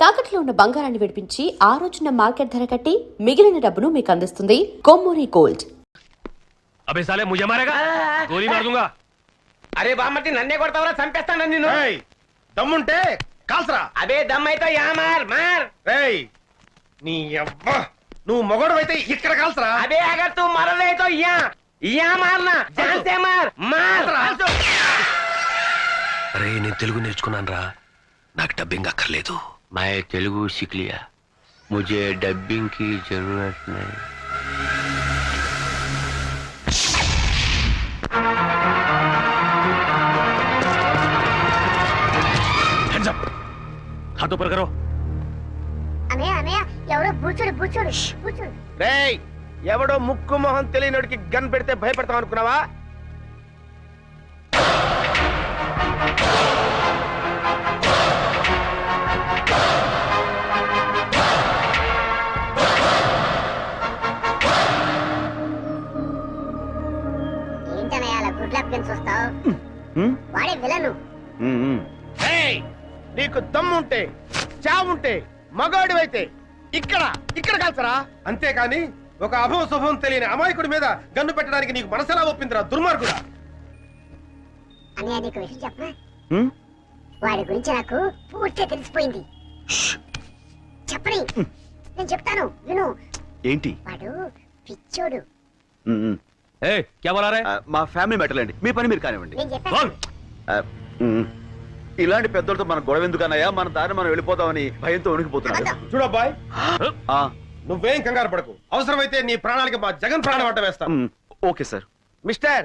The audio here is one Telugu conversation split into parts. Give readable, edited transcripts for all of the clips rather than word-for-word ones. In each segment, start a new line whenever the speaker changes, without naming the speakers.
తాకట్లో ఉన్న బంగారాన్ని విడిపించి ఆ రోజున మార్కెట్ ధర కట్టి మిగిలిన డబ్బును మీకు అందిస్తుంది కొమ్మూరి గోల్డ్.
అబే సాలే ముझे मारेगा గోలీ మార్ दूंगा.
అరే బామ్మటి నన్నే కొడతావరా చంపేస్తాను నిన్ను.
ఏయ్ దమ్ముంటే కాల్సరా.
అబే దమ్మైతే యా మార్ మార్.
ఏయ్ నీ అవ్వ నువ్వు మొగడువైతే ఇక్కడ కాల్సరా.
అబే అగర్ తూ మరలే తో యా యా మార్నా జాన్ సే మార్ మార్.
అరే నేను తెలుగు నేర్చుకున్నాను రా, నాకు డబ్బింగ్ అక్కర్లేదు.
मैं तेलुगु सीख लिया, मुझे डबिंग की जरूरत नहीं.
Hands up, हाथ ऊपर करो.
అన్నయ్య అన్నయ్య ఎవరో బూచుడు బూచుడు బూచుడు.
రేయ్ ఎవడో ముక్కు మొహం తెలియనోడికి గన్ పెడితే భయపడతాం అనుకున్నావా?
ఏంటన్నయ్య అలా గుడ్ లక్ గన్స్ వస్తావు? వాడే విలను.
ఏయ్ నీకు దమ్ముంటే చావుంటే మగాడివైతే ఇక్కడ ఇక్కడ కాల్సరా.
అంతేకాని ఒక అభవ శుభం తెలియని అమాయకుడి మీద గన్ను పెట్టడానికి నీకు మనసెలా ఒప్పిందిరా దుర్మార్గుడా.
అన్నయ్య నీకు విషయం చెప్పనా? వాడి గురించి నాకు పూర్తిగా తెలిసిపోయింది. చెప్పని నేను చెప్తాను విను.
ఏంటి?
వాడు పిచ్చోడు.
ఏ क्या बोला रे?
మా ఫ్యామిలీ మ్యాటర్ అండి, మీ పని మీరు కానివ్వండి.
నేను చెప్పాను.
ఇలాంటి పెద్దలతో మన గొడవ ఎందుకన్నాయా, మన దారి మనం వెళ్ళిపోతామని భయంతో ఉనికిపోతున్నాడు.
చూడబ్బాయ్
ఆ,
నువ్వేం కంగారు పడకు. అవసరమైతే నీ ప్రాణాలకి మా జగన్ ప్రాణం అడ్డ వేస్తాం.
Okay sir.
మిస్టర్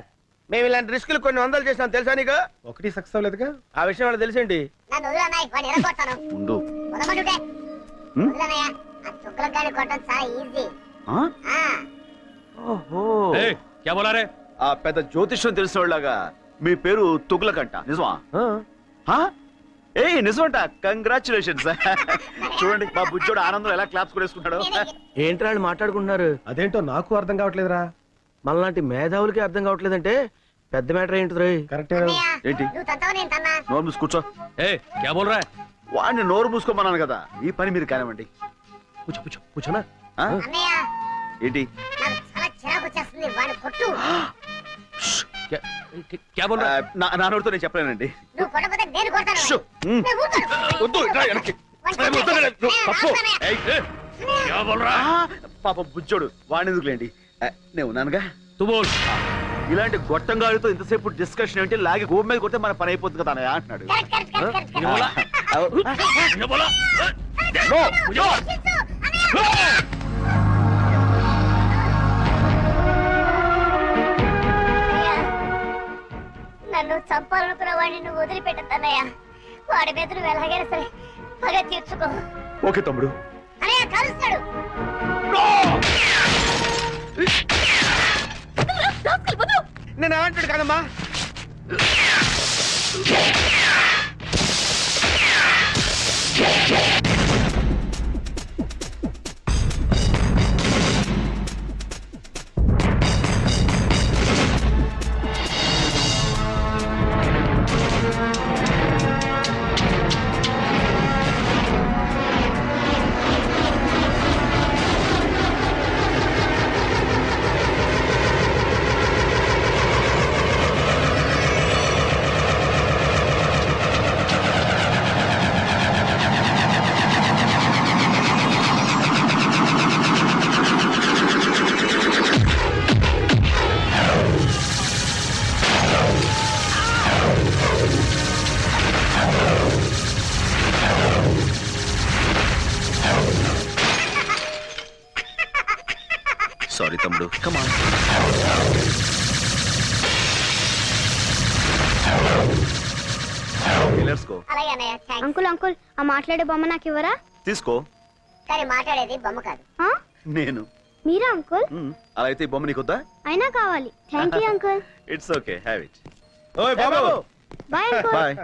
మేము ఇలాంటి రిస్కులు కొన్ని వందలు చేసినాం తెలుసా నీకు?
ఒకటి సక్సెస్ అవ్వలేదుగా.
ఆ విషయం వాళ్ళకి తెలిసండి.
నన్ను వదిలు అన్నయ్య, వాడిని ఎరగొడతాను.
ఉండు.
వదలమంటుంటే వదిలు అన్నయ్య. ఆ చుక్కల గాని కొట్టడం చాలా ఈజీ.
ఓహో,
ఏ क्या बोला रे?
ఆ పెద్ద జ్యోతిష్యం తెలిసిన వాళ్ళగా మీ పేరు తుగ్లకంట, నిజమా? ఏ నిజమంట. కంగ్రాచులేషన్స్. చూడండి మా బుజ్జోడు ఆనందం ఎలా క్లాప్స్ కొనేసుకుంటాడు.
ఏంట్రా వాళ్ళు మాట్లాడుకుంటున్నారు?
అదేంటో నాకు అర్థం కావట్లేదురా.
మనలాంటి మేధావులకి అర్థం కావట్లేదంటే పెద్ద మ్యాటర్ ఏంటి?
కరెక్టే.
ఏంటి?
నువ్వు తంతావు నేను తన్నా.
నోరు మూసి కూర్చో.
ఏ क्या बोल रहा है?
వాడిని నోరు మూసుకోమన్నాను కదా, మీ పని మీరు కానివ్వండి.
पूछो पूछो पूछो ना.
అన్నయ్య
ఏంటి?
నాకు చాలా చిరాకు వచ్చేస్తుంది. వాడు కొట్టు.
क्या क्या बोल रहा है?
నా నోరుతో నేను చెప్పలేనండి.
నువ్వు కొట్టకపోతే నేను కొడతాను.
షూ.
నేను ఊరుకోను.
వద్దు, ఇట్రా వెనక్కి.
వాడిని కొట్టు.
తప్పు. ఏయ్,
क्या बोल रहा है?
పాపం బుజ్జోడు, వాడిని ఎందుకులేండి, నేను ఉన్నానుగా.
तू बोल.
ఇలాంటి గొట్టంగాడితో ఇంతసేపు డిస్కషన్ ఏంటి, లాగి గోపు మీద కొడితే మన పని అయిపోతుంది కదా అన్నయ్య అంటున్నాడు.
Correct, correct, correct, correct.
ये बोला ये बोला
నో.
मुझे मार.
శిశు, అన్నయ్య. నన్ను చంపాలనుకున్న వాడిని నువ్వు వదిలిపెట్టద్దన్నయ్య. వాడి మీద నువ్వు ఎలాగైనా సరే పగ తీర్చుకో.
ఓకే తమ్ముడు.
అన్నయ్య కలుస్తాడు.
నేను ఏమంటాడు కదమ్మా.
సారీ తమ్ముడు, కమాన్. Let's go.
అలాగే అన్నయ్య, థాంక్స్.
అంకుల్ అంకుల్ ఆ మాట్లాడే బొమ్మ నాకు ఇవ్వరా?
తీసుకో.
కానీ మాట్లాడేది బొమ్మ కాదు.
ఆ?
నేను.
మీరా అంకుల్?
అలా అయితే ఈ బొమ్మ నీకొద్దా?
అయినా కావాలి. Thank you uncle.
It's okay, have it.
ఓయ్ బాబు.
Bye uncle.
బాయ్.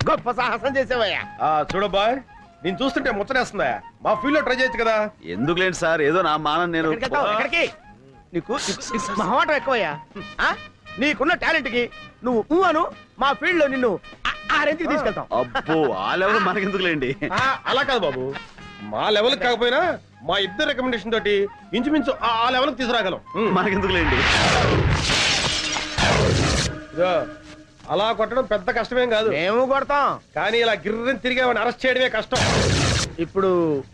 గొప్ప సాహసం చేసావయ్యా.
చూడబ్బాయ్, నేను చూస్తుంటే ముచ్చటేస్తుందా. మా ఫీల్డ్ లో ట్రై చేయొచ్చు కదా.
ఎందుకులేండి సార్, ఏదో నా మానం నేను.
ఎక్కడికి? నీకు మహమాటం ఎక్కువయ్యా. నీకున్న టాలెంట్ కి నువ్వు అను, మా ఫీల్డ్ లో నిన్ను ఆ రేంజ్కి తీసుకెళ్తాం.
అబ్బో ఆ లెవెల్ మనకెందుకులేండి.
అలా కాదు బాబు, మా లెవెల్ కాకపోయినా మా ఇద్దరు రికమెండేషన్ తోటి ఇంచుమించు ఆ లెవెల్ తీసుకురాగలం.
మనకెందుకులేండి.
ఇదిగో, అలా కొట్టడం పెద్ద కష్టమేం కాదు,
మేము కొడతాం.
కానీ ఇలా గిర్రని తిరిగేవాడిని అరెస్ట్ చేయడమే కష్టం.
ఇప్పుడు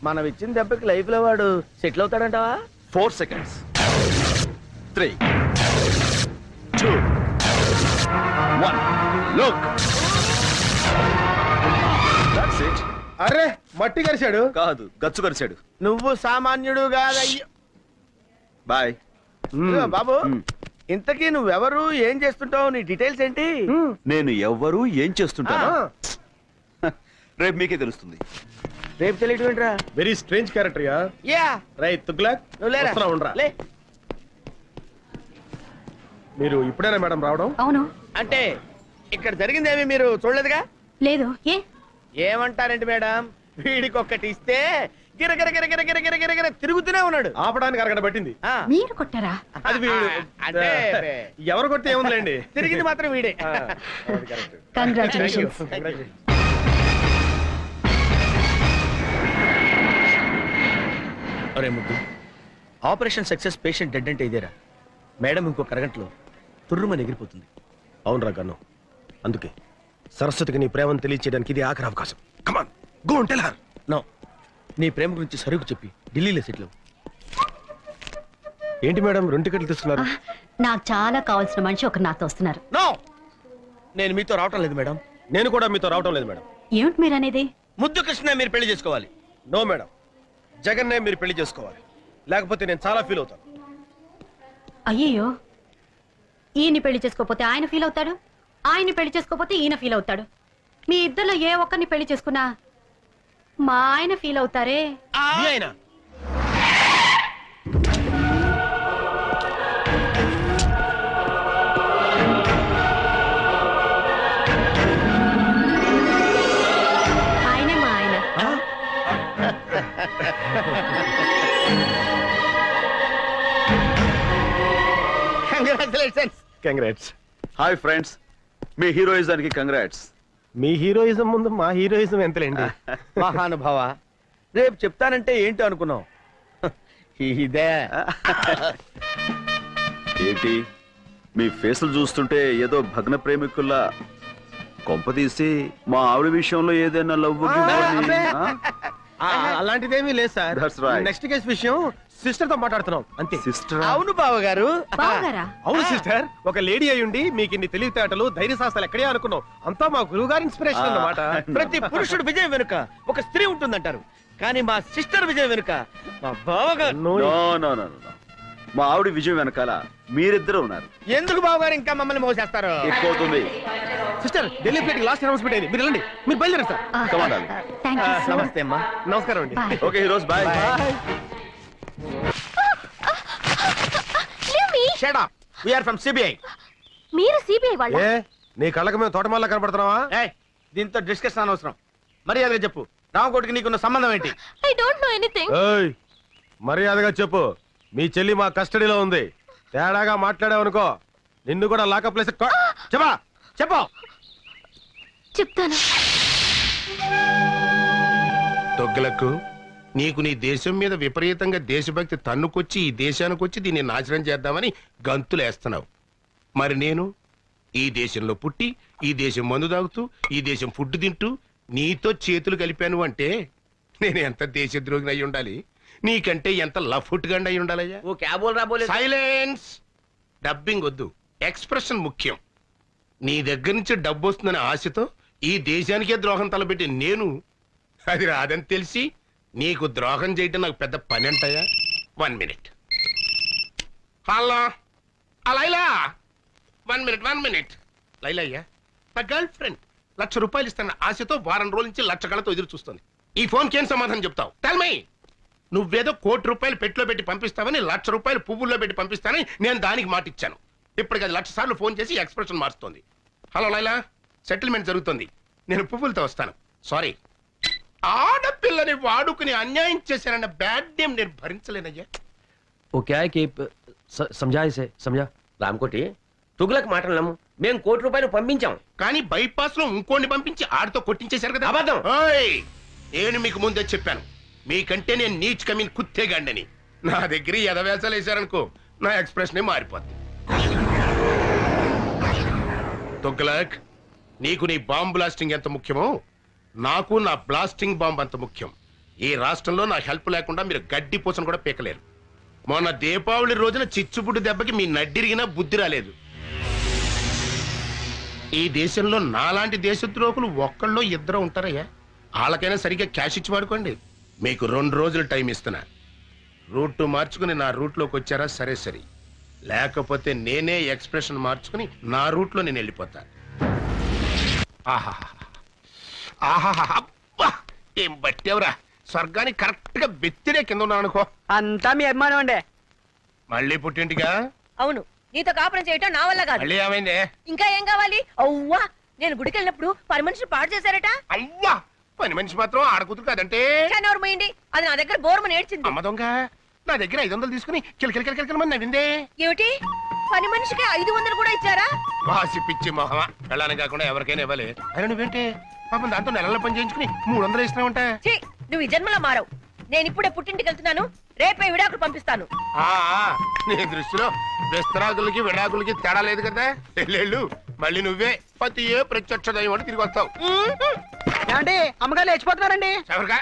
మనం ఇచ్చిన దెబ్బకి లైఫ్ లో వాడు settle అవుతాడంటావా?
4 seconds. 3, 2, 1. Look. That's it.
అరే మట్టి కరిశాడు.
కాదు గచ్చు కరిచాడు.
నువ్వు సామాన్యుడు కాదయ్యో.
బాయ్.
ఇదిగో బాబు, ఇంతకీ నువ్వెవరు, ఏం చేస్తుంటావు, నీ డీటెయిల్స్ ఏంటి?
నేను ఎవ్వరు ఏం చేస్తుంటాను రేపు మీకే తెలుస్తుంది.
రేపు తెలియటం ఏంట్రా?
Very strange character yeah.
Yeah,
right Tughlaq,
నువ్వు లేరా?
వస్తున్నా, ఉండరా.
లే.
మీరు ఇప్పుడేనా మేడం రావడం?
అవును.
అంటే ఇక్కడ జరిగిందేమి మీరు చూడలేదుగా?
లేదు. ఏ
ఏమంటారండి మేడం, వీడికి ఒక్కటి ఇస్తే గిరగిర గిరగిర గిరగిర గిరగిర తిరుగుతూనే ఉన్నాడు.
ఆపడానికి అరగడ పట్టింది.
ఆ,
మీరు కొట్టారా?
అది వీడు.
అంటే
ఎవరు కొడితే ఏముందిలేండి,
తిరిగింది మాత్రం వీడే.
అది correct.
కంగ్రాచులేషన్స్.
Congratulations.
అరే ముద్దు, ఆపరేషన్ సక్సెస్, పేషెంట్ డెడ్ అంటే ఇదేరా? మేడం ఇంకొక అరగంటలో తుర్రుమని ఎగిరిపోతుంది.
అవునరా గన్ను, అందుకే సరస్వతికి నీ ప్రేమను తెలియచేయడానికి ఇది ఆఖరి అవకాశం. Come on, go and tell her.
No, నీ ప్రేమ గురించి సరుకు చెప్పి ఢిల్లీలో సెటిల్.
ఏంటి మేడం 2 టికెట్లు తీసుకున్నారు?
నాకు చాలా కావాల్సిన మనిషి ఒకరు నాతో వస్తున్నారు.
నో, నేను మీతో రావటం లేదు మేడం.
నేను కూడా మీతో రావటం లేదు మేడం.
ఏమిటి మీరు అనేది?
ముద్దు కృష్ణ మీరు పెళ్లి చేసుకోవాలి.
నో మేడం, జగన్నే మీరు పెళ్లి చేసుకోవాలి, లేకపోతే నేను చాలా ఫీల్ అవుతాను.
అయ్యయ్యో, ఈయన్ని పెళ్లి చేసుకోపోతే ఆయన ఫీల్ అవుతాడు, ఆయన్ని పెళ్లి చేసుకోపోతే ఈయన ఫీల్ అవుతాడు. మీ ఇద్దరిలో ఏ ఒక్కరిని పెళ్లి చేసుకున్నా మా ఆయన ఫీల్ అవుతారే.
మీ ఆయన?
ఆయనే మా ఆయన.
కంగ్రాచులేషన్స్.
కంగ్రాట్స్.
హాయ్ ఫ్రెండ్స్, మీ హీరోయిజానికి కంగ్రాట్స్.
మీ హీరోయిజం ముందు మా హీరోయిజం ఎంతలేండి.
మహానుభావ, రేపు చెప్తానంటే ఏంటో అనుకున్నావు. ఇదే
ఏంటి మీ ఫేసులు చూస్తుంటే ఏదో భగ్న ప్రేమికుల్లా, కొంపదీసి మా ఆవిడ విషయంలో ఏదైనా లవ్
అబ్బే.
అలాంటిదేమీ లేదు sir.
That's right.
Next case విషయం సిస్టర్ తో మాట్లాడుతున్నాం అంతే.
సిస్టర్?
అవును బావగారు.
బావగారా?
అవును సిస్టర్, ఒక లేడీ అయ్యుండి మీకు ఇన్ని తెలివితేటలు ధైర్య సాహసాలు ఎక్కడే అనుకున్నాం. అంతా మా గురువు గారి ఇన్స్పిరేషన్ అన్నమాట.
ప్రతి పురుషుడు విజయం వెనుక ఒక స్త్రీ ఉంటుందంటారు, కానీ మా సిస్టర్ విజయం వెనుక మా బావగారు.
నో నో నో నో, మా ఆవిడ విజయం వెనకాల మీరిద్దరు ఉన్నారు.
ఎందుకు బావగారు ఇంకా మమ్మల్ని మోసేస్తారు?
ఎక్కువ అవుతుంది.
Sister, Delhi flight last announcement అయింది, మీరు వెళ్ళండి. మీరు బయలుదేరండి sir.
Come on, darling.
Thank you so much.
నమస్తే అమ్మా.
నమస్కారం అండి.
Bye.
Okay heroes, bye.
Shut up. We are from CBI.
మీరు సిబిఐ వాళ్ళ?
ఏ నీ కళ్ళకి మేము తోటమాల కనపడుతున్నావా?
ఏయ్, దీంతో డిస్కషన్ అనవసరం. మర్యాదగా చెప్పు, రామకోటికి నీకున్న సంబంధం ఏంటి?
I don't know anything.
ఏయ్, మర్యాదగా చెప్పు. మీ చెల్లి మా కస్టడీలో ఉంది. తేడాగా మాట్లాడావనుకో నిన్ను కూడా లాకప్ ప్లేస్. చెప్పా చెప్పు.
చెప్తాను.
తొగ్గులకు నీకు నీ దేశం మీద విపరీతంగా దేశభక్తి తన్నుకొచ్చి ఈ దేశానికి వచ్చి దీన్ని నాశనం చేద్దామని గంతులేస్తున్నావు. మరి నేను ఈ దేశంలో పుట్టి ఈ దేశం మందు తాగుతూ ఈ దేశం ఫుడ్ తింటూ నీతో చేతులు కలిపాను అంటే నేను ఎంత దేశద్రోగిని అయి ఉండాలి, నీకంటే ఎంత లఫుట్గా అయి ఉండాలయ్యా.
ఓ క్యాబోల్ రాబోలే.
సైలెన్స్. డబ్బింగ్ వద్దు, ఎక్స్ప్రెషన్ ముఖ్యం. నీ దగ్గర నుంచి డబ్బు వస్తుందనే ఆశతో ఈ దేశానికే ద్రోహం తలపెట్టి నేను అది రాదని తెలిసి నీకు ద్రోహం చేయటం నాకు పెద్ద పని అంటాయా? 1 minute. Hello Laila, 1 minute. Laila అయ్యా, నా గర్ల్ ఫ్రెండ్ ₹1,00,000 ఇస్తాను ఆశతో వారం రోజుల నుంచి లక్ష కళతో ఎదురు చూస్తుంది. ఈ ఫోన్కి ఏం సమాధానం చెప్తావు? Tell me. నువ్వేదో ₹1,00,00,000 పెట్టిలో పెట్టి పంపిస్తావని ₹1,00,000 పువ్వుల్లో పెట్టి పంపిస్తానని నేను దానికి మాట ఇచ్చాను. ఇప్పటికి అది 1,00,000 సార్లు ఫోన్ చేసి ఎక్స్ప్రెషన్ మారుస్తోంది. హలో లైలా, సెటిల్మెంట్ జరుగుతుంది, నేను పువ్వులతో వస్తాను. సారీ, ఆడపిల్లని వాడుకుని అన్యాయం చేశానన్న బ్యాడ్ నేమ్ నేను భరించలేనయ్యా.
वो क्या है कि समझा इसे, समझा?
రామకోటి, తుగులకు మాటలు నమ్ము. మేము ₹1,00,00,000 పంపించాం.
కానీ బైపాస్ లో ఇంకోని పంపించి ఆడితో కొట్టించేశారు కదా.
అబద్ధం.
ఓయ్! నేను మీకు ముందే చెప్పాను, మీకంటే నేను నీచ్ కమీన్ కుత్తేగాండని. నా దగ్గర ఎదవేసాలు వేశారనుకో, నా ఎక్స్ప్రెషన్ మారిపోద్ది. తొగ్లక్, నీకు నీ బాంబ్ బ్లాస్టింగ్ ఎంత ముఖ్యమో నాకు నా బ్లాస్టింగ్ బాంబ్ అంత ముఖ్యం. ఈ రాష్ట్రంలో నా హెల్ప్ లేకుండా మీరు గడ్డి పూసను కూడా పీకలేరు. మొన్న దీపావళి రోజున చిచ్చుబుడ్డి దెబ్బకి మీ నడ్డిరిగినా బుద్ధి రాలేదు. ఈ దేశంలో నాలాంటి దేశద్రోహులు ఒక్కళ్ళో ఇద్దరు ఉంటారయ్యా. వాళ్ళకైనా సరిగ్గా క్యాష్ ఇచ్చి వాడుకోండి. మీకు 2 రోజులు టైం ఇస్తున్నా. రూట్ మార్చుకుని నా రూట్లోకి వచ్చారా సరే సరి, లేకపోతే నేనే ఎక్స్ప్రెషన్ మార్చుకుని నా రూట్లో నేను వెళ్ళిపోతా. ఆహాహా, ఆహాహా, అబ్బా ఏం బట్టేవరా, స్వర్గానికి కరెక్ట్ గా బెత్తిరే కింద ఉన్నాను అనుకో.
అంతా మీ అభిమానం అండి.
మళ్ళీ పుట్టింటిగా?
అవును, నీతో కాపురం చేయటం నా వల్ల కాదు.
మళ్ళీ ఏమైంది?
ఇంకా ఏం కావాలి? అవ్వా, నేను గుడికి వెళ్ళినప్పుడు పని మనిషి పాడు చేశారట.
అవ్వా, పని మనిషి మాత్రం ఆడకూతురు కాదంటే.
పోయింది, అది నా దగ్గర బోర్మని ఏడ్చింది.
అమ్మ దొంగ, నా దగ్గర 500 తీసుకుని కిలకిల మంది నవ్విందే.
ఏమిటి, పని మనిషికి 500 కూడా ఇచ్చారా?
వాసి పిచ్చి మొహమా, వెళ్ళాలని కాకుండా ఎవరికైనా ఇవ్వాలి. అయినా నువ్వేంటే పాపం దాంతో నెలల పని చేయించుకుని 300 ఇస్తున్నావంట.
ఛీ, నువ్వు ఈ జన్మలో మారవు. నేను ఇప్పుడే పుట్టింటికి వెళ్తున్నాను, రేపే విడాకులు పంపిస్తాను.
నీ దృష్టిలో విస్తరాకులకి విడాకులకి తేడా లేదు కదా. వెళ్ళు, మళ్ళీ నువ్వే పతియే ప్రత్యక్ష దైవం తిరిగి వస్తావు.
ఏమండి, అమ్మగారు లేచిపోతున్నారండి.
ఎవరిగా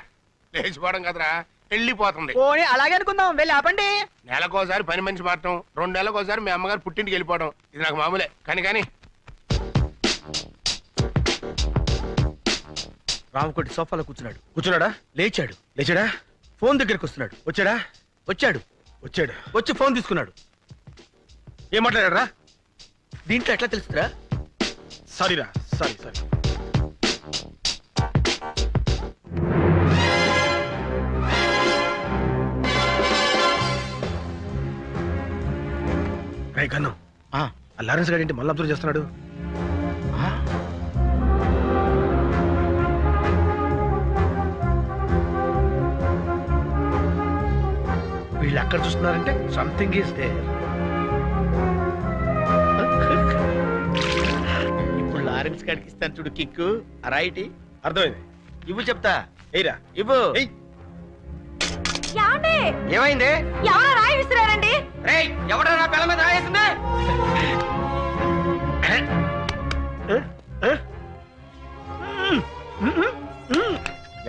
లేచిపోవడం కదరా, వెళ్ళిపోతుంది.
పోనీ అలాగే అనుకుందాం, వెళ్ళి ఆపండి.
నెలకోసారి పని మనిషి మారటం, 2 నెలలకోసారి మీ అమ్మగారు పుట్టింటికి వెళ్ళిపోవడం, ఇది నాకు మామూలే. కానీ
రామకోటి సోఫాలో కూర్చున్నాడు.
కూర్చున్నాడా?
లేచాడా? ఫోన్ దగ్గరికి వస్తున్నాడు. వచ్చాడు. వచ్చి ఫోన్ తీసుకున్నాడు.
ఏం మాట్లాడారా?
దీంట్లో ఎట్లా తెలుస్తుందా?
సారీరా, సారీ. రే కన్ను, ఆ లారెన్స్ గారి ఇంటి మళ్ళీ అబ్జర్వ్ చేస్తున్నాడు. వీళ్ళు అక్కడ చూస్తున్నారంటే సంథింగ్ ఈస్ దేర్.
ఇప్పుడు లారెన్స్ గారికి ఇస్తాను చూడు కిక్కు. రైట్,
అర్థమైంది.
ఇవ్వు చెప్తా.
ఎయిరా,
ఇవ్వు. ఏమైంది?
ఎవరో రాయి విసిరారండి.
ఎవడా నా పిల్ల మీద రాయేసింది?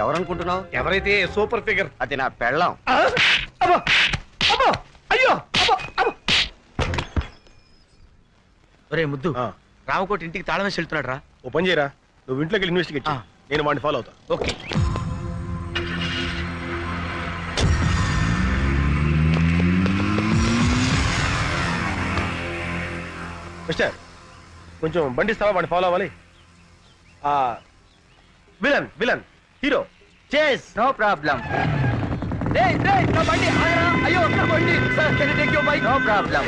ఎవరనుకుంటున్నావు?
ఎవరైతే సూపర్ ఫిగర్
అది నా పెళ్ళం. ఒరే ముద్దు, రామకోటి ఇంటికి తాళం వేసి వెళ్తున్నాడు రా.
ఓ పని చేయరా, నువ్వు ఇంట్లోకి వెళ్ళి ఇన్వెస్టిగేట్ చేయి. నేను వాడిని ఫాలో అవుతా.
ఓకే.
మిస్టర్, కొంచెం బండిస్తావా? వాడిని ఫాలో అవ్వాలి. Villain hero
chase. No problem. నా బండి ఆగరా. అయ్యో నా బండి. Sir, can you take your bike? No problem.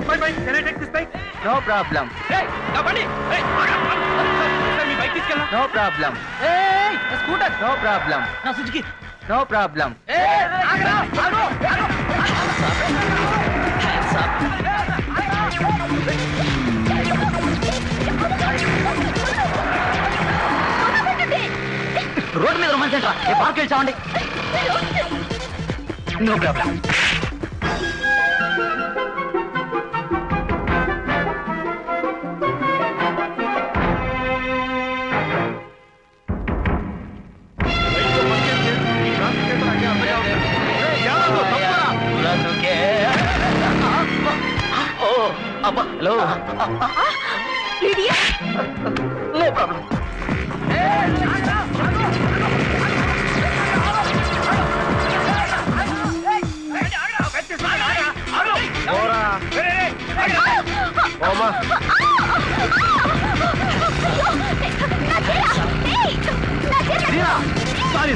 My bike, can I take this bike? No problem. నా బండి. సార్, మీ బైక్ తీసుకెళ్ళనా? No problem. నా స్కూటర్. No problem. నా సుజుకి. No problem. ఆగరా, ఆగు. రోడ్డు మీద రొమాన్స్ ఏంట్రా? ఏ పార్క్ వెళ్ళి చావండి. No problem. Hello, no problem.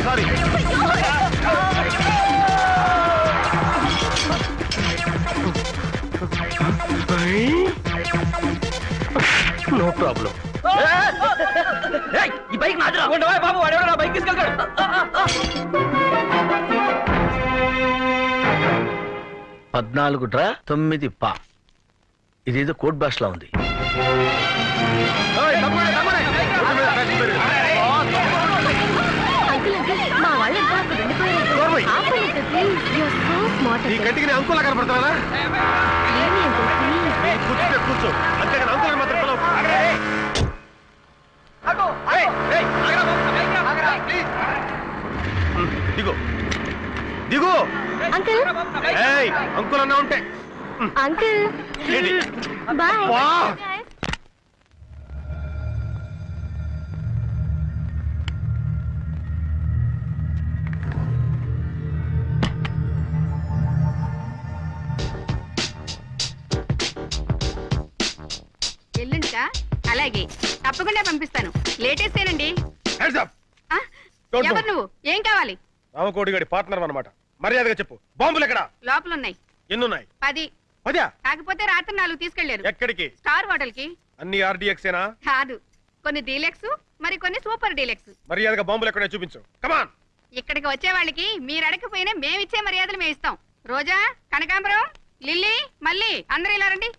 Sorry. No problem.
ఈ బైక్ నాదిరా. ఉండవా బాబు, వాడేవాడు నా బైక్ తీసుకెళ్తాడు. 14 9 పా.
ఇదేదో కోడ్ భాషలా ఉంది.
మా వాళ్ళు అక్కడ
ఈ కంటికి నేను అంకులా కనపడతానా? కూర్చో, అంతేగాని అంకులను మాత్రం పిలవకు. దిగు దిగు.
అంకుల్
ఏయ్, అంకుల్ అన్నా ఉంటే
అంకుల్
ఏంటి?
బాయ్.
వా!
ఎల్లుంటా అలాగే తప్పకుండా పంపిస్తాను. లేటెస్టేనండి.
Hands up! Don't move.
ఎవరు నువ్వు? ఏం కావాలి?
రామకోడిగాడి పార్ట్నర్ అన్నమాట. మర్యాదగా చెప్పు. బాంబులు ఎక్కడ?
లోపల ఉన్నాయి.
ఎన్నున్నాయి?
10.
10?
కాకపోతే రాత్రి 4 తీసుకెళ్లారు.
ఎక్కడికి?
స్టార్ హోటల్ కి.
అన్ని RDX ఏనా?
కాదు, కొన్ని డీలక్స్, మరి కొన్ని సూపర్ డీలక్స్.
మర్యాదగా బాంబులు ఎక్కడే చూపించు. కమాన్.
ఇక్కడికి వచ్చే వాళ్ళకి మీరు అడగకపోయినా మేమిచ్చే మర్యాదలు మేము ఇస్తాం. రోజా, కనకాంబరం, లిల్లీ, మళ్ళీ అందరూ ఇలా రండి.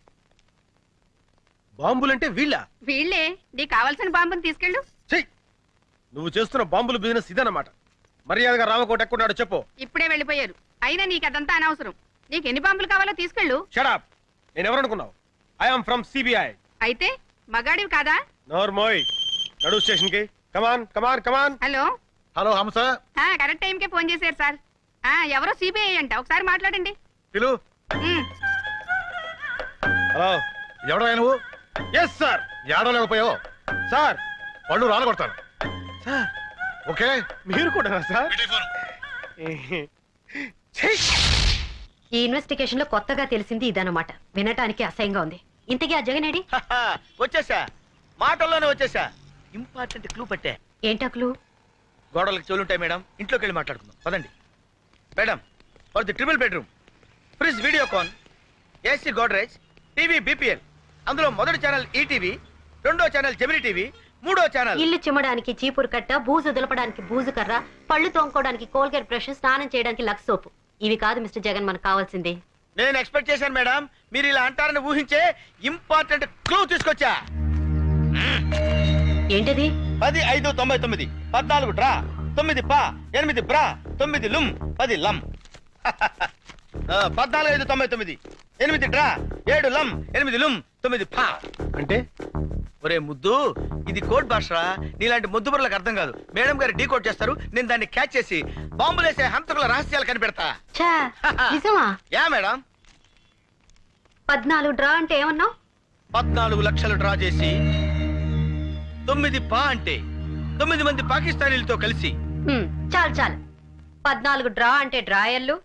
బాంబులంటే వీళ్ళ?
వీళ్ళే. నీకు కావాల్సిన బాంబుని తీసుకెళ్ళు.
చెయ్. నువ్వు చేస్తున్న బాంబుల బిజినెస్ ఇదన్నమాట. మర్యాదగా రామకోట ఎక్కడున్నాడో చెప్పు.
ఇప్పుడే వెళ్ళిపోయారు. అయినా నీకు అదంతా అనవసరం. నీకు ఎన్ని బాంబులు కావాలో తీసుకెళ్ళు.
Shut up. నేను ఎవరనుకున్నావు? I am from CBI.
అయితే మగాడివి కాదా?
నోర్మోయ్. నడు స్టేషన్ కి. Come on come on come on.
Hello.
Hello Hamsa.
Correct టైంకే ఫోన్ చేశారు సార్. ఎవరో CBI అంట, ఒకసారి మాట్లాడండి.
పిలు. హలో, ఎవడో నువ్వు? Yes sir. ఏడలేకపోయావు సార్. పళ్ళు రాలగొడతాను సార్. ఓకే, మీరు కూడా సార్.
ఈ ఇన్వెస్టిగేషన్ లో కొత్తగా తెలిసింది ఇదన్నమాట. వినటానికి అసహ్యంగా ఉంది. ఇంతకీ ఆ జగనేడి?
వచ్చేసా, మాటల్లోనే వచ్చేసా. ఇంపార్టెంట్ క్లూ పట్టే.
ఏంటా క్లూ?
గోడలకు చెవులుంటాయి మేడం, ఇంట్లోకి వెళ్ళి మాట్లాడుకుందాం పదండి. Madam, for the triple bedroom, fridge Videocon, AC Godrej, TV BPL. అందులో మొదటి ఛానల్ ఈటీవీ, రెండో ఛానల్ జెమిని టీవీ, మూడో ఛానల్.
ఇల్లు చిమ్మడానికి చీపురు కట్ట, బూజు దులపడానికి బూజు కర్ర, పళ్ళు తోముకోవడానికి కోల్గేట్ బ్రష్, స్నానం చేయడానికి లక్స్ సోపు. ఇవి కాదు మిస్టర్ జగన్ మనకు కావాల్సింది.
నేను ఎక్స్పెక్ట్ చేశాను మేడం, మీరు ఇలా అంటారని ఊహించే ఇంపార్టెంట్ క్లూ తీసుకొచ్చా.
ఏంటది?
10, 5, 99, 14 డ్రా, 9 పా, 8 బ్రా, 9 లుమ్, 10 లమ్. 14, 5, 99, 8 డ్రా, 7 లమ్, 8 లుమ్, 9 పా.
అంటే
ఒరే ముద్దు, ఇది కోడ్ భాష. నీలాంటి ముద్దు బుర్రలకు అర్థం కాదు. మేడం గారు డీకోడ్ చేస్తారు, నేను దాన్ని క్యాచ్ చేసి బాంబులేసే హంతకుల రహస్యాలు కనిపెడతా.
నిజమా?
Yeah madam.
14 డ్రా అంటే ఏమన్నావు?
14 లక్షలు డ్రా చేసి 9 పా అంటే 9 మంది పాకిస్తానీలతో కలిసి.
చాలు చాలు. 14 డ్రా అంటే డ్రాయర్లు,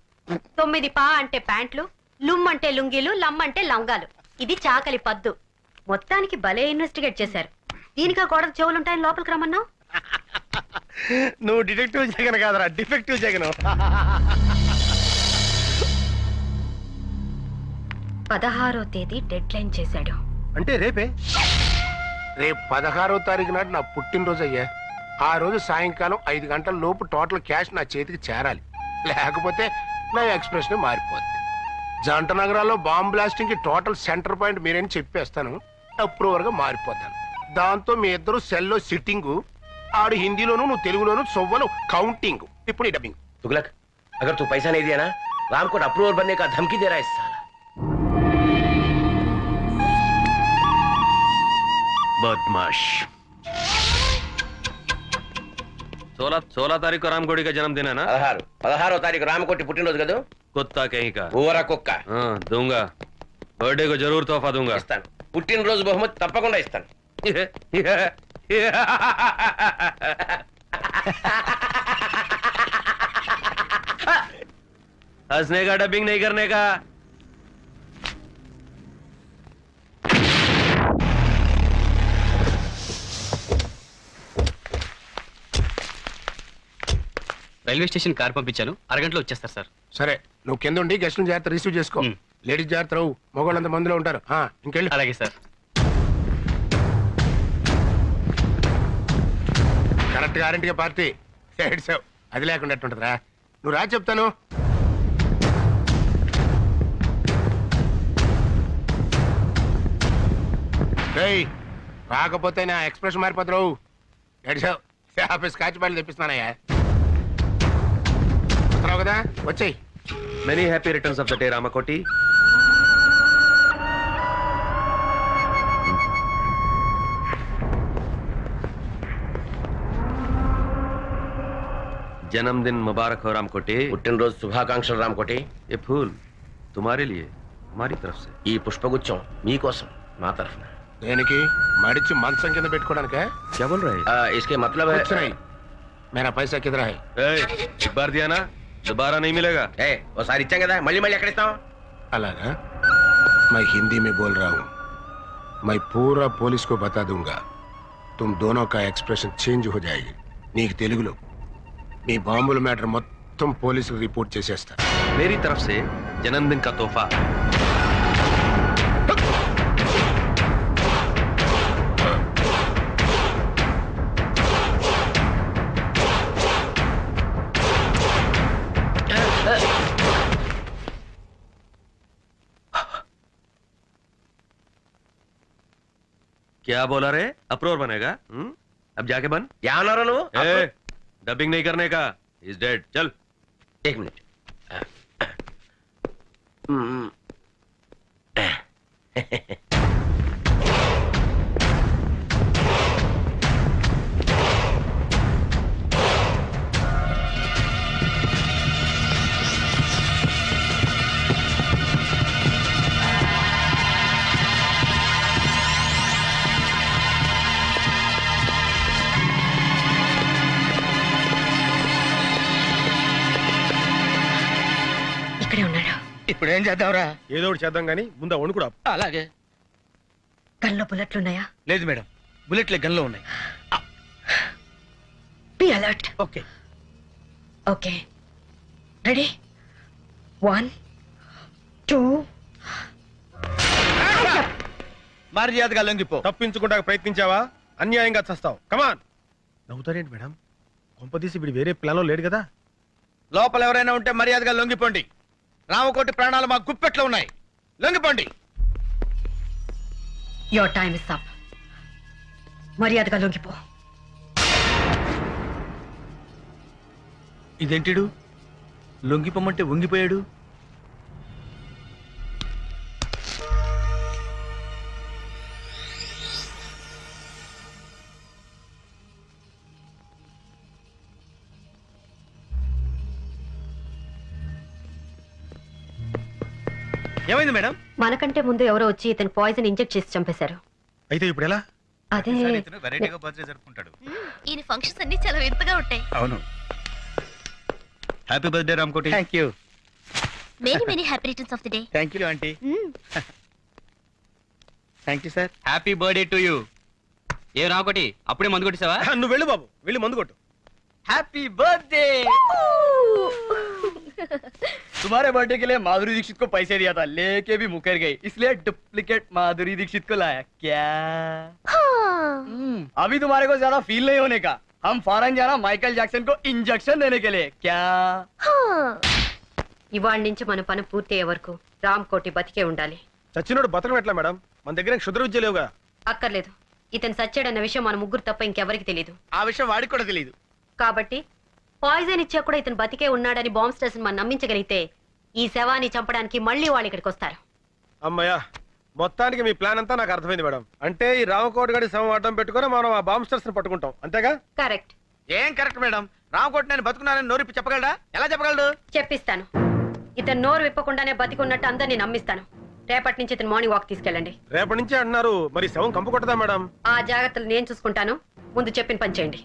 9 పా అంటే ప్యాంట్లు, లుమ్ అంటే లుంగీలు, లమ్ అంటే లంగాలు. ఇది చాకలి పద్దు. మొత్తానికి భలే ఇన్వెస్టిగేట్ చేశారు. దీనికా గోడకు చెవులుంటాయని లోపలికి రమ్మన్నావు?
నువ్వు డిటెక్టివ్ జగన్ కాదరా, డిఫెక్టివ్ జగన్.
16వ తేదీ డెడ్ లైన్ చేశాడు.
అంటే రేపే?
రేపు 16వ తారీఖు నాడు నా పుట్టినరోజు అయ్యా. ఆ రోజు సాయంకాలం 5 గంటల లోపు టోటల్ క్యాష్ నా చేతికి చేరాలి. లేకపోతే నా ఎక్స్ప్రెషన్ మారిపోద్ది. జంట నగరాల్లో బాంబ్ బ్లాస్టింగ్ కి టోటల్ సెంటర్ పాయింట్ మీరని చెప్పేస్తాను. అప్రూవర్ గా మారిపోతాను. దాంతో మీ ఇద్దరు సెల్లో సిట్టింగ్, ఆడు హిందీలోను నువ్వు తెలుగులోను సొవ్వలు కౌంటింగ్. ఇప్పుడు ఈ డబ్బింగ్.
तुगलक, अगर तू पैसा नहीं दिया ना, राम को अप्रूवर बनने का धमकी दे रहा है इस साला. बदमाश.
16 तारीख को रामकोड़ी का जन्मदिन है ना?
16వ తారీఖు రామకోటి పుట్టినరోజు కదా.
कुत्ता कहीं का.
ఊరా కుక్క.
दूंगा. बर्थडे को जरूर तोहफा दूंगा.
ఇస్తాను. పుట్టినరోజు బహుమతి తప్పకుండా ఇస్తాను.
हंसने का, डबिंग नहीं करने का.
రైల్వే స్టేషన్ కార్ పంపించాను, అరగంటలో వచ్చేస్తారు సార్.
సరే, నువ్వు కింద ఉండి గెస్ట్లను జాగ్రత్త రిసీవ్ చేసుకో. లేడీస్ జాగ్రత్త రావు, మగవాళ్ళంత మందిలో ఉంటారు. ఇంకెళ్ళి.
అలాగే సార్.
కరెక్ట్ గ్యారంటీగా పార్టీ ఏడ్చావు. అది లేకుండా ఎట్టుంటదిరా. నువ్వు రా చెప్తాను. రేయ్ రాకపోతే నా ఎక్స్ప్రెషన్ మారిపోతారు. ఎడిసావు ఆఫీస్ కాచి బయలు తెప్పిస్తున్నానయ్యా. వస్తున్నావు కదా, వచ్చేయ్.
Many happy returns of the day Ramakoti. जन्मदिन मुबारक हो रामकोटी.
పుట్టినరోజు శుభాకాంక్షలు రామకోటి.
ये फूल तुम्हारे लिए हमारी तरफ से.
ఈ పుష్పగుచ్చం మీకోసం మా తరఫున.
దేనికి? మడిచి మంచం కింద పెట్టుకోవడానికే?
क्या बोल रहे
ఇస్కే మతలబ్
कुछ नहीं, मेरा पैसा किधर है?
हैं? एक बार दिया ना दोबारा नहीं मिलेगा.
ఓసారి ఇచ్చాం కదా, మళ్ళీ మళ్ళీ ఎక్కడ ఇస్తాం?
అలాగా? मैं हिंदी में बोल रहा हूँ. मैं पूरा पुलिस को बता दूंगा. तुम दोनों का एक्सप्रेशन चेंज हो जाएगी. నీకు తెలుగులో మీ బాంబుల మ్యాటర్ మొత్తం పోలీసుకు రిపోర్ట్ చేసేస్తా.
मेरी तरफ से जन्मदिन का तोहफा. क्या बोला रे? अप्रोर बनेगा? अब जाके बन.
ఏమన్నారో నువ్వు?
डबिंग नहीं करने का. Is dead. चल.
एक मिनट.
ఇక్కడే ఉన్నాడు.
ఇప్పుడు ఏం చేద్దాంరా?
ఏదో ఒకటి చేద్దాం కానీ ముందు వణుకుడా.
అలాగే.
గన్లో బుల్లెట్లున్నాయా?
లేదు మేడం, బుల్లెట్లే గన్లో ఉన్నాయి.
Be alert.
Okay.
Okay, ready? 1 2.
మర్యాదగా లొంగిపో.
తప్పించుకుంటా ప్రయత్నించావా అన్యాయంగా చస్తావు. కమాన్. నవ్వుతారేంటి మేడం? కొంపదీసి వీడు వేరే ప్లాన్లో లేడు కదా?
లోపల ఎవరైనా ఉంటే మర్యాదగా లొంగిపోండి. రామకోటి ప్రాణాలు మా గుప్పెట్లో ఉన్నాయి. లొంగిపోండి.
Your time is up. మర్యాదగా లొంగిపో.
ఇదేంటిడు లొంగిపోమంటే వంగిపోయాడు? ఏమైంది మేడం?
మనకంటే ముందు ఎవరో వచ్చి ఇతను పాయిజన్ ఇంజెక్ట్ చేసి చంపేశారు.
అయితే ఇప్పుడు ఎలా?
అదే
వెరైటీగా బర్త్డే జరుపుకుంటాడు.
ఈయన ఫంక్షన్స్ అన్ని చాలా వింతగా ఉంటాయి.
అవును. Happy birthday Ramakoti. Thank you.
Many many happy returns of the day.
Thank you aunty. Thank you sir. Happy birthday to you.
ఏ రామకోటి అప్పుడే మందు కొట్టేసావా?
నువ్వు వెళ్ళు బాబు, వెళ్ళి మందు కొట్టు.
Happy birthday. तुम्हारे बर्थडे के लिए माधुरी दीक्षित को पैसे दिया था, लेके भी मुकर गई, इसलिए डुप्लीकेट माधुरी दीक्षित को लाया। क्या अभी तुम्हारे को ज्यादा फील नहीं होने का, हम फॉरेन जाना माइकल जैक्सन को इंजेक्शन देने के लिए। क्या
ఇవాళ నుంచి మన పని పూర్తయ్యే వరకు రామకోటి బతికే ఉండాలి.
చచ్చినోడు బతకం ఎట్లా మేడం? మన దగ్గర క్షుద్ర విద్య లేవుగా.
అక్కర్లేదు, ఇతను సచ్చాడన్న విషయం మన ముగ్గురు తప్ప ఇంకెవరికి తెలియదు.
ఆ విషయం వాడికి కూడా తెలియదు.
కాబట్టి పాయిజన్ ఇచ్చా కూడా ఇతను బతికే ఉన్నాడని బాంబ్ స్టేషన్ మనం నమ్మించగలిగితే ఈ శవాన్ని చంపడానికి మళ్ళీ వాళ్ళు ఇక్కడికి వస్తారు.
అమ్మయ్యా, మొత్తానికి మీ ప్లాన్ అంతా నాకు అర్థమైంది మేడం. అంటే ఈ రామకోటి గడి శవం అడ్డం పెట్టుకుని మనం ఆ బాంబ్ స్టర్స్ ని పట్టుకుంటాం, అంతేగా?
కరెక్ట్.
ఏం కరెక్ట్ మేడం? రామకోటి నేను బతుకున్నానని నోరిప్పి చెప్పగలడా? ఎలా చెప్పగలడు?
చెప్పిస్తాను. ఇతను నోరు విప్పకుండానే బతికున్నట్టు అందరినీ నమ్మిస్తాను. రేపటి నుంచి ఇతను మార్నింగ్ వాక్ తీసుకెళ్ళండి.
రేపటి నుంచి అంటున్నారు, మరి శవం కంపు కొట్టదా మేడం?
ఆ జాగ్రత్తలు నేను చూసుకుంటాను, ముందు చెప్పిన పని చేయండి.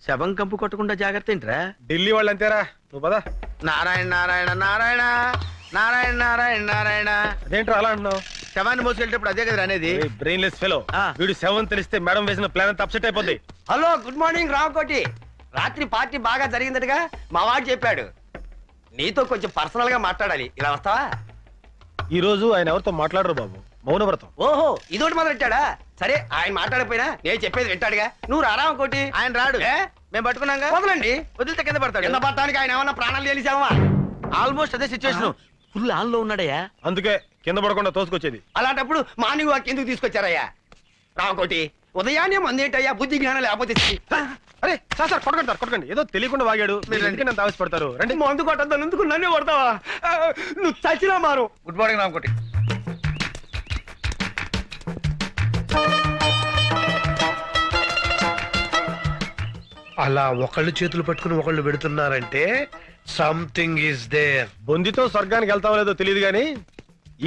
శవం కంపు కొట్టకుండా జాగ్రత్త ఏంట్రా?
ఢిల్లీ వాళ్ళు అంతేరా, నువ్వు పదా.
నారాయణ నారాయణ నారాయణ నారాయణ నారాయణ నారాయణ.
అదేంట్రా అలా అంటున్నావు?
శవాన్ని మోసుకెళ్ళేటప్పుడు అదే కదా అనేది.
Brainless fellow. వీడు శవం తెలిస్తే మేడం వేసిన ప్లాన్ అంతా అప్సెట్ అయిపోద్ది.
Hello, good morning Ramakoti. రాత్రి పార్టీ బాగా జరిగిందటగా మా వాడు చెప్పాడు. నీతో కొంచెం పర్సనల్ గా మాట్లాడాలి, ఇలా వస్తావా?
ఈ రోజు ఆయన ఎవరితో మాట్లాడరు బాబు, మౌనవ్రతం.
ఓహో, ఇదోటి మొదలెట్టాడా? సరే, ఆయన మాట్లాడకపోయినా నేను చెప్పేది వింటాడుగా. నువ్వు రామకోటి.
ఆయన రాడు, మేము పట్టుకున్నాగా.
వదలండి.
వదిలితే కింద పడతాడు.
కింద పడటానికి ఆయన ఏమన్నా ప్రాణాలు తెలిసావా?
ఆల్మోస్ట్ అదే సిచ్యువేషన్.
ఫుల్ ఆన్ లో ఉన్నాడయ్యా.
అందుకే కింద పడకుండా తోసుకొచ్చేది.
అలాంటప్పుడు మార్నింగ్ వాక్ ఎందుకు తీసుకొచ్చారయ్యా? రామకోటి, ఉదయాన్నే మందేంటయ్యా, బుద్ధి జ్ఞానం లేకపోతే
అరే సార్ కొట్టకండి సార్, కొట్టకండి. ఏదో తెలియకుండా వాగాడు, మీరు ఎందుకు నన్ను తావేసి రండి.
మందు కొట్టద్దాను ఎందుకు నన్నే కొడతావా? నువ్వు చచ్చినా మారు.
Good morning Ramakoti.
అలా ఒకళ్ళు చేతులు పట్టుకుని ఒకళ్ళు పెడుతున్నారంటే సంథింగ్ ఈస్ దేర్.
బొందితో స్వర్గానికి వెళ్తామో లేదో తెలియదు కానీ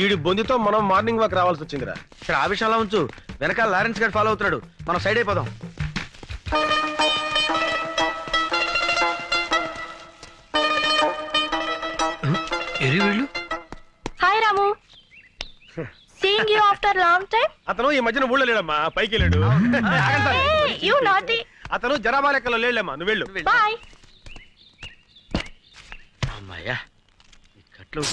ఈడి బొందితో మనం మార్నింగ్ వాక్ రావాల్సి వచ్చిందిరా.
సరే ఆ విషయంలో ఉంచు, వెనకాల లారెన్స్ గారు ఫాలో అవుతున్నాడు, మనం సైడ్ అయిపోదాం.
ఎరి వీళ్ళు
hi Ramu, seeing you after long time.
అతను ఈ మధ్యన ఊళ్ళో లేడమ్మా, పైకి వెళ్ళాడు.
You naughty.
అతను జనాభా లెక్కలో లేడమ్మా, నువ్వు వెళ్ళు.
బాయ్.
అమ్మాయ్యా, ఈ కట్లు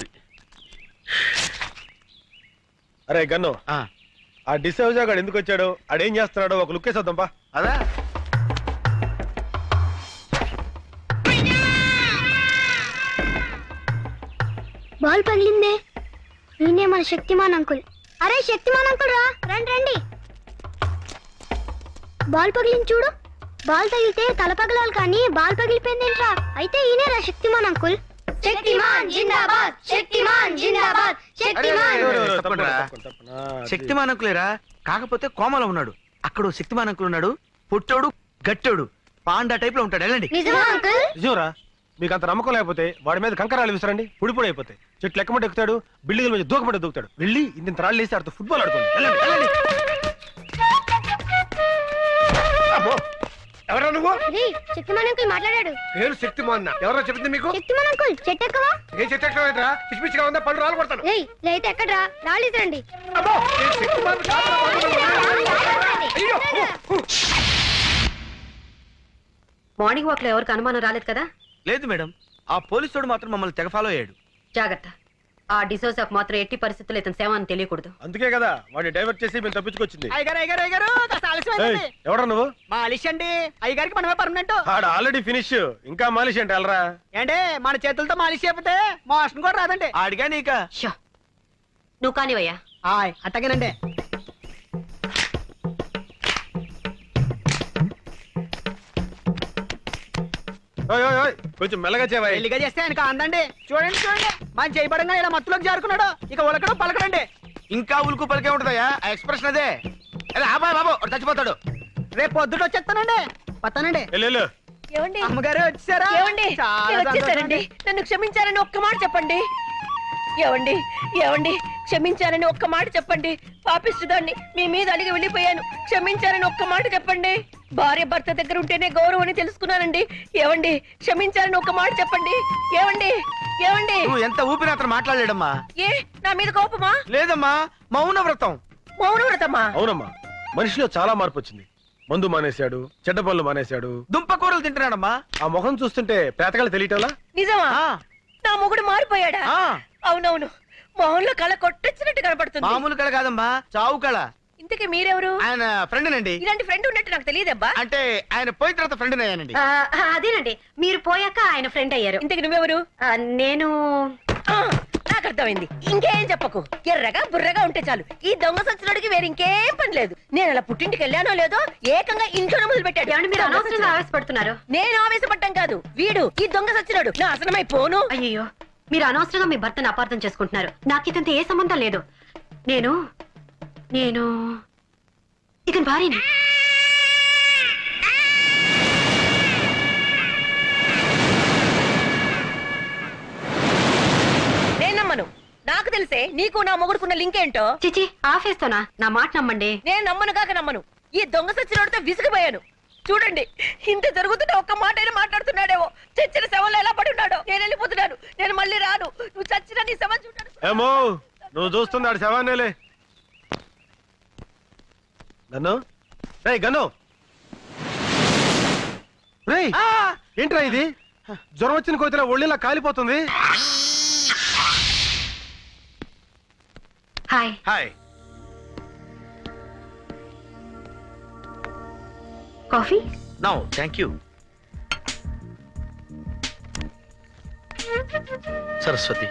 అరే గన్ను, ఆ డిసౌజా గాడు ఎందుకు వచ్చాడు, ఆడేం చేస్తున్నాడో ఒక లుక్ వేసేద్దాంపా.
అదా
బాల్ పగిలిందే. ఈయనే మన శక్తిమాన్ అంకుల్. అరే శక్తిమాన్ అంకుల్ రా, రండి రండి. బాల్ పగిలింది చూడు. బాల్ తగిలితే తల పగలాలి కానీ బాల్ పగిలిపోయిందేంట్రా? అయితే ఈయనేరా శక్తిమాన్ అంకుల్. శక్తిమాన్ జిందాబాద్, శక్తిమాన్ జిందాబాద్, శక్తిమాన్.
శక్తిమాన్ అంకులేరా, కాకపోతే కోమలో ఉన్నాడు. అక్కడ శక్తిమాన్ అంకుల్ ఉన్నాడు, పుట్టోడు గట్టోడు పాండా టైప్ లో ఉంటాడు. వెళ్ళండి.
నిజమా అంకుల్?
నిజంరా, మీకు అంత నమ్మకం లేకపోతే వాడి మీద కంకరాలు విసరండి, పొడి పొడి అయిపోతాయి. చెట్లు ఎక్కమంటే ఎక్కుతాడు, బిల్డింగ్ మీద దూకమంటే దూకుతాడు. వెళ్ళి ఇంత రాళ్ళు వేసి ఆడుతూ ఫుట్బాల్ ఆడుకోండి. వెళ్ళండి, వెళ్ళండి.
ఎవరా నువ్వు?
శక్తిమాన్ అంకుల్ మాట్లాడాడు.
పేరు శక్తిమాన్. ఎవరో చెప్పింది మీకు?
శక్తిమాన్ అంకుల్ చెట్టు ఎక్కవా?
ఏ చెట్టు ఎక్కడరా? పిచ్చి పిచ్చిగా ఉందా? పళ్ళు రాలు కొడతాను.
లేతే ఎక్కడ్రా, రాళ్ళు రండి.
అబ్బో, నేను శక్తిమాన్ కాదురా. అయ్యో.
మార్నింగ్ వాక్ లో ఎవరికి అనుమానం రాలేదు కదా?
లేదు మేడం, ఆ పోలీసుడు మాత్రం మమ్మల్ని తెగ ఫాలో అయ్యాడు.
జాగ్రత్త, ఆ డిసోజాకు మాత్రం ఎట్టి పరిస్థితుల్లో ఇతని సేవ అని తెలియకూడదు.
అందుకే కదా వాడిని డైవర్ట్ చేసి మేము తప్పించుకొచ్చింది.
అయ్యగారు
ఎవడా నువ్వు?
మాలిష్ అండి. అయ్యగారికి మనమే పర్మనెంట్.
ఆడ ఆల్రెడీ ఫినిష్, ఇంకా మాలిష్ అంటే వెళ్ళరా.
ఏంటే మన చేతులతో మాలిష్ చేపితే మోషన్ కూడా రాదండి.
ఆడిగా నీక
షో, నువ్వు కానివయ్యా.
అట్టగేనండి.
ఓయ్, ఓయ్, ఓయ్, కొంచెం మెల్లగా చేవా.
పెళ్లిగా చేస్తే ఆయనకు అందండి. చూడండి చూడండి, మన చేయబడంగా ఇలా మత్తులోకి జారుకున్నాడు. ఇక ఉలకడం పలకడండి.
ఇంకా ఉలుకు పలికే ఉంటదయ్యా, ఆ ఎక్స్ప్రెషన్ అదే. అదే ఆబాయ్ బాబు, వాడు చచ్చిపోతాడు.
రేపు పొద్దుట వచ్చేస్తానండి. వస్తానండి.
వెళ్ళు.
ఏమండి
అమ్మగారు వచ్చారా?
ఏమండి నేను వచ్చేసానండి. నన్ను క్షమించారని ఒక్క మాట చెప్పండి. ఏమండి ఏమండి క్షమించారని ఒక్క మాట చెప్పండి. పాపిస్తుదాన్ని మీ మీద అలిగి వెళ్ళిపోయాను. క్షమించారని ఒక్క మాట చెప్పండి. భార్య భర్త దగ్గర ఉంటేనే గౌరవం అని తెలుసుకున్నానండి. ఏమండి క్షమించారని ఒక్క మాట చెప్పండి. ఏమండి ఏమండి
నువ్వు ఎంత ఊపిరి అతను మాట్లాడలేడమ్మా.
ఏ నా మీద కోపమా?
లేదమ్మా, మౌన వ్రతం.
మౌన వ్రతమా?
అవునమ్మా, మనిషిలో చాలా మార్పు వచ్చింది. మందు మానేశాడు, చెడ్డ పనులు మానేశాడు,
దుంపకూరలు తింటున్నాడమ్మా.
ఆ ముఖం చూస్తుంటే పేతకాలు తెలియటంలా.
నిజమా?
ఆ,
నా మొగుడు మారిపోయాడా?
ఆ.
అవునవును, మొహంలో కళ కొట్టొచ్చినట్టు కనపడుతుంది.
మామూలు కళ కాదమ్మా, చావు కళ.
ఇంతకీ మీరెవరు?
ఆయన ఫ్రెండ్ నండి.
ఇలాంటి ఫ్రెండ్ ఉన్నట్టు నాకు తెలియదబ్బా.
అంటే ఆయన పోయిన తర్వాత ఫ్రెండ్ అయ్యానండి.
అదేనండి, మీరు పోయాక ఆయన ఫ్రెండ్ అయ్యారు.
ఇంతకి నువ్వెవరు?
నేను
నాకు అర్థమైంది. ఇంకేం చెప్పకు. ఎర్రగా బుర్రగా ఉంటే చాలు. ఈ దొంగ సచ్చినోడికి వేరే ఇంకేం పని లేదు. నేను అలా పుట్టింటికి వెళ్ళానో లేదో ఏకంగా ఇంట్లోనే మొదలు పెట్టాడు.
ఏమండి మీరు అనవసరంగా ఆవేశపడుతున్నారు?
నేను ఆవేశపడ్డం కాదు, వీడు ఈ దొంగ సచ్చినోడు నాశనమైపోను.
అయ్యో, మీరు అనవసరంగా మీ భర్తను అపార్థం చేసుకుంటున్నారు. నాకు ఇతంత ఏ సంబంధం లేదు. నేను నేను ఇతని భార్యని.
నేను నమ్మను. నాకు తెలిసే నీకు నా మొగుడుకున్న లింక్ ఏంటో.
చిచి, ఆఫేస్తోనా? నా మాట నమ్మండి.
నేను నమ్మను కాక నమ్మను. ఈ దొంగ సచ్చినోడితో విసిగిపోయాను. చూడండి, ఇంత జరుగుతుంటే ఒక్క మాట అయినా మాట్లాడుతున్నాడేమో. చచ్చిన శవంలో ఎలా పడి ఉన్నాడో. నేను వెళ్ళిపోతున్నాను, నేను మళ్ళీ రాను. నువ్వు చచ్చిన నీ శవం చూడాను.
ఏమో నువ్వు చూస్తున్నాడు శవాన్నేలే. గన్ను, రేయ్ గన్ను, రేయ్ ఏంట్రా ఇది? జ్వరం వచ్చిన కోతిలో ఒళ్ళిలా కాలిపోతుంది.
Hi.
Hi.
Coffee?
No thank you. Saraswati,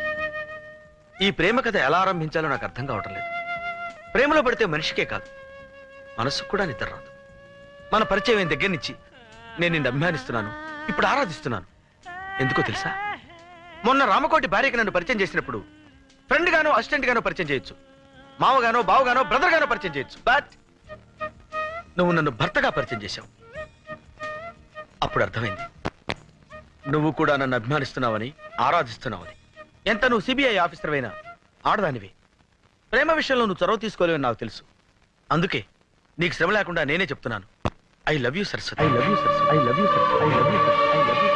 ఈ ప్రేమ కథ ఎలా ఆరంభించాలో నాకు అర్థం కావటం లేదు. ప్రేమలో పడితే మనిషికే కాదు, మనసుకు కూడా నిద్ర రాదు. మన పరిచయం అయిన దగ్గర నుంచి నేను నిన్ను అభిమానిస్తున్నాను, ఇప్పుడు ఆరాధిస్తున్నాను. ఎందుకో తెలుసా? మొన్న రామకోటి భార్యకి నన్ను పరిచయం చేసినప్పుడు ఫ్రెండ్ గానో అసిస్టెంట్ గానో పరిచయం చేయొచ్చు, మావగానో బావగానో బ్రదర్ గానో పరిచయం చేయొచ్చు. బట్ నువ్వు నన్ను భర్తగా పరిచయం చేశావు. అప్పుడు అర్థమైంది నువ్వు కూడా నన్ను అభిమానిస్తున్నావని, ఆరాధిస్తున్నావని. ఎంత నువ్వు సిబిఐ ఆఫీసర్ అయినా ఆడదానివి. ప్రేమ విషయంలో నువ్వు చొరవ తీసుకోలేవని నాకు తెలుసు. అందుకే నీకు శ్రమ లేకుండా నేనే చెప్తున్నాను. I love you Saraswati. I love you Saraswati. I love you Saraswati. I love you Saraswati. I love you.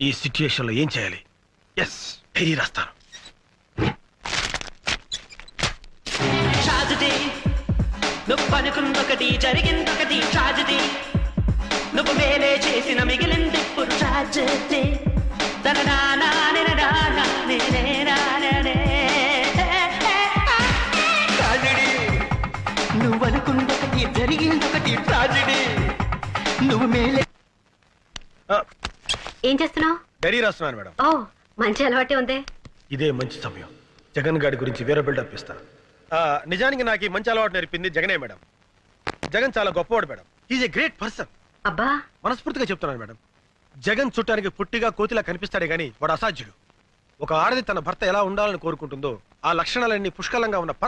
ఈ సిచ్యుయేషన్ లో ఏం చేయాలి? ఎస్, డైరీ రాస్తాను.
నువ్వు అనుకున్నొకటి జరిగిందొకటి ట్రాజడీ. నువ్వు మేలే చేసిన మిగిలింది ఇప్పుడు ట్రాజడీ. నువ్వు అనుకున్నొకటి జరిగిందొకటి ట్రాజడీ. నువ్వు మేలే.
ఏం చేస్తున్నావు?
డైరీ రాస్తున్నాను మేడం.
ఓ, మంచి అలవాటే ఉంది.
ఇదే మంచి సమయం. జగన్ గారి గురించి వేరే బిల్డప్ ఇస్తాను. నిజానికి నాకు ఈ మంచి అలవాటు నేర్పింది జగనే మేడం. జగన్ చాలా గొప్పవాడు madam. Is a great person.
అబ్బా,
మనస్ఫూర్తిగా చెప్తున్నాను మేడం. జగన్ చుట్టానికి పుట్టిగా కోతిలా కనిపిస్తాడే గానీ వాడు అసాధ్యుడు. ఒక ఆడది తన భర్త ఎలా ఉండాలని కోరుకుంటుందో ఆ లక్షణాలన్నీ పుష్కలంగా ఉన్న